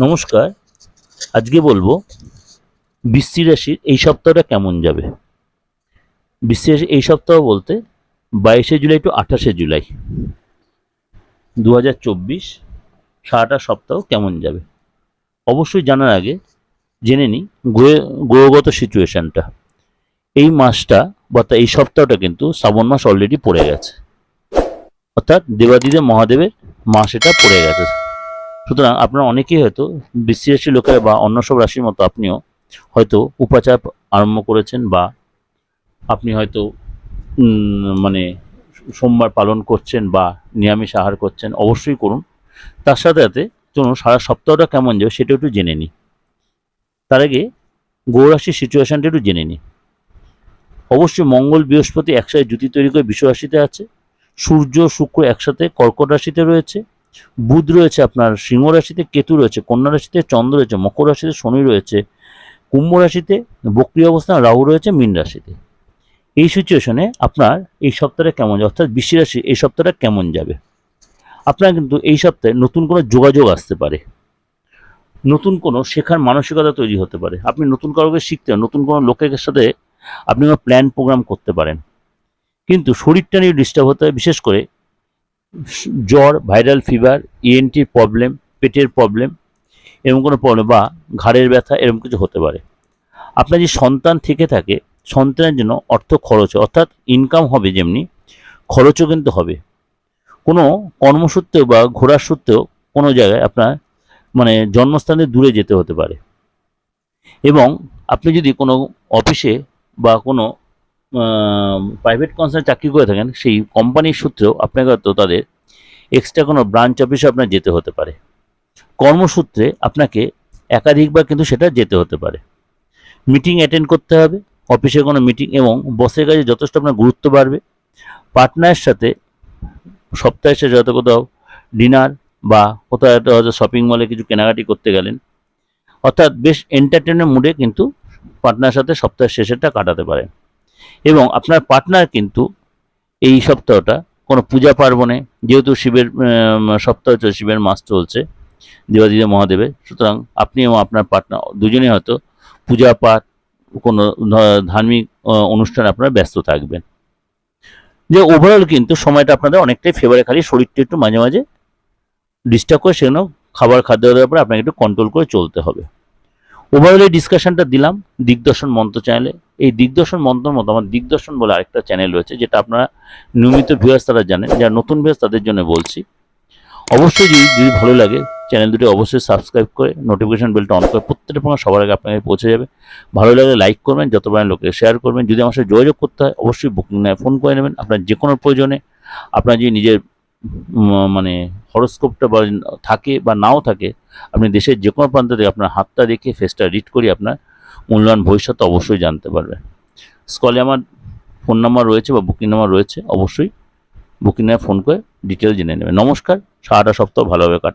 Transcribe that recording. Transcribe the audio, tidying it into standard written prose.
নমস্কার। আজকে বলবো বৃশ্চিক রাশির এই সপ্তাহটা কেমন যাবে। বৃশ্চিক রাশির এই সপ্তাহ বলতে 22শে জুলাই টু 28শে জুলাই 2024 সারাটা সপ্তাহ কেমন যাবে। অবশ্যই জানার আগে জেনে নিই গ্রহগত সিচুয়েশনটা। এই মাসটা বা এই সপ্তাহটা কিন্তু শ্রাবণ মাস অলরেডি পড়ে গেছে, অর্থাৎ দেবাদিদেব মহাদেবের মাস এটা পড়ে গেছে। সুতরাং আপনারা অনেকেই হয়তো বৃশ্চিক রাশির লোকেরা বা অন্য সব রাশির মতো আপনিও হয়তো উপাচার আরম্ভ করেছেন, বা আপনি হয়তো মানে সোমবার পালন করছেন বা নিরামিষ আহার করছেন। অবশ্যই করুন। তার সাথে সাথে চলুন সারা সপ্তাহটা কেমন যাবে সেটা একটু জেনে নিই। তার আগে গ্রহ রাশির সিচুয়েশনটা একটু জেনে নিই। অবশ্যই মঙ্গল বৃহস্পতি একসাথে জুতি তৈরি করে বৃষ রাশিতে আছে। সূর্য শুক্র একসাথে কর্কট রাশিতে রয়েছে। বুধ রয়েছে আপনার সিংহ রাশিতে, কেতু রয়েছে কন্যা রাশিতে, চন্দ্র রয়েছে মকর রাশিতে, শনি রয়েছে কুম্ভ রাশিতে, বক্রী অবস্থান রাহু রয়েছে মীন রাশিতে। এই সিচুয়েশনে আপনার এই সপ্তাহটা কেমন যাবে, অর্থাৎ বৃশ্চিক রাশি এই সপ্তাহটা কেমন যাবে। আপনার কিন্তু এই সপ্তাহে নতুন কোনো যোগাযোগ আসতে পারে, নতুন কোনো শেখার মানসিকতা তৈরি হতে পারে। আপনি নতুন কাউকে শিখতে, নতুন কোনো লোকের সাথে আপনি কোনো প্ল্যান প্রোগ্রাম করতে পারেন। কিন্তু শরীরটা নিয়ে ডিস্টার্ব হতে হয়, বিশেষ করে জ্বর, ভাইরাল ফিভার, ইএনটির প্রবলেম, পেটের প্রবলেম, এরকম কোনো প্রবলেম বা ঘাড়ের ব্যথা এরকম কিছু হতে পারে। আপনার যে সন্তান থেকে থাকে, সন্তানের জন্য অর্থ খরচ, অর্থাৎ ইনকাম হবে যেমনি খরচও কিন্তু হবে। কোনো কর্মসূত্রেও বা ঘোরার সূত্রেও কোনো জায়গায় আপনার জন্মস্থানে দূরে যেতে হতে পারে। এবং আপনি যদি কোনো অফিসে বা কোনো প্রাইভেট কনসার্নে চাকরি করে থাকেন, সেই কোম্পানির সূত্রেও আপনাকে হয়তো তাদের এক্সট্রা কোনো ব্রাঞ্চ অফিসে আপনার যেতে হতে পারে। কর্মসূত্রে আপনাকে একাধিকবার কিন্তু সেটা যেতে হতে পারে। মিটিং অ্যাটেন্ড করতে হবে, অফিসের কোনো মিটিং, এবং বসের কাছে যথেষ্ট আপনার গুরুত্ব বাড়বে। পার্টনারের সাথে সপ্তাহে শেষে হয়তো কোথাও ডিনার বা কোথাও একটা হয়তো শপিং মলে কিছু কেনাকাটি করতে গেলেন, অর্থাৎ বেশ এন্টারটেনের মুডে কিন্তু পার্টনারের সাথে সপ্তাহের শেষেরটা কাটাতে পারেন। এবং আপনার পার্টনার কিন্তু এই সপ্তাহটা কোনো পূজা পার্বণে, যেহেতু শিবের সপ্তাহ চলছে, শিবের মাস চলছে দেবাদিদেব মহাদেবের, সুতরাং আপনি এবং আপনার পার্টনার দুজনেই হয়তো পূজা পাঠ, কোনো ধার্মিক অনুষ্ঠানে আপনারা ব্যস্ত থাকবেন। যে ওভারঅল কিন্তু সময়টা আপনাদের অনেকটাই ফেভারে, খালি শরীরটা একটু মাঝে মাঝে ডিস্টার্ব করে, সেজন্য খাদ্য দেওয়ার পরে আপনাকে একটু কন্ট্রোল করে চলতে হবে। ওভারঅল এই ডিসকাশনটা দিলাম দিগদর্শন মন্ত্র চ্যানেলে। এই দিগদর্শন মন্ত্রের মতো আমার দিগদর্শন বলে আরেকটা চ্যানেল রয়েছে, যেটা আপনারা নিয়মিত ভিউয়ার্স তারা জানেন, যারা নতুন ভিউয়ার্স তাদের জন্য বলছি। অবশ্যই যদি ভালো লাগে চ্যানেল দুটি অবশ্যই সাবস্ক্রাইব করে নোটিফিকেশন বেলটা অন করে প্রত্যেকটা প্রোগ্রাম সবার আগে আপনাকে পৌঁছে যাবে। ভালো লাগলে লাইক করবেন, যত পারেন লোকে শেয়ার করবেন। যদি আমার সাথে যোগাযোগ করতে হয় অবশ্যই বুকিং নেয় ফোন করে নেবেন। আপনার যে কোনো প্রয়োজনে, আপনার যদি নিজের হরোস্কোপটা বা থাকে বা নাও থাকে, আপনি দেশের যে কোনো প্রান্ত থেকে আপনার হাতটা দেখে ফেসটা রিড করি আপনার মূল্যবান ভবিষ্যৎ অবশ্যই জানতে পারবেন। স্কলে আমার ফোন নাম্বার রয়েছে বা বুকিং নাম্বার রয়েছে, অবশ্যই বুকিং নিয়ে ফোন করে ডিটেল জেনে নেবেন। নমস্কার। সারাটা সপ্তাহ ভালোভাবে কাটুন।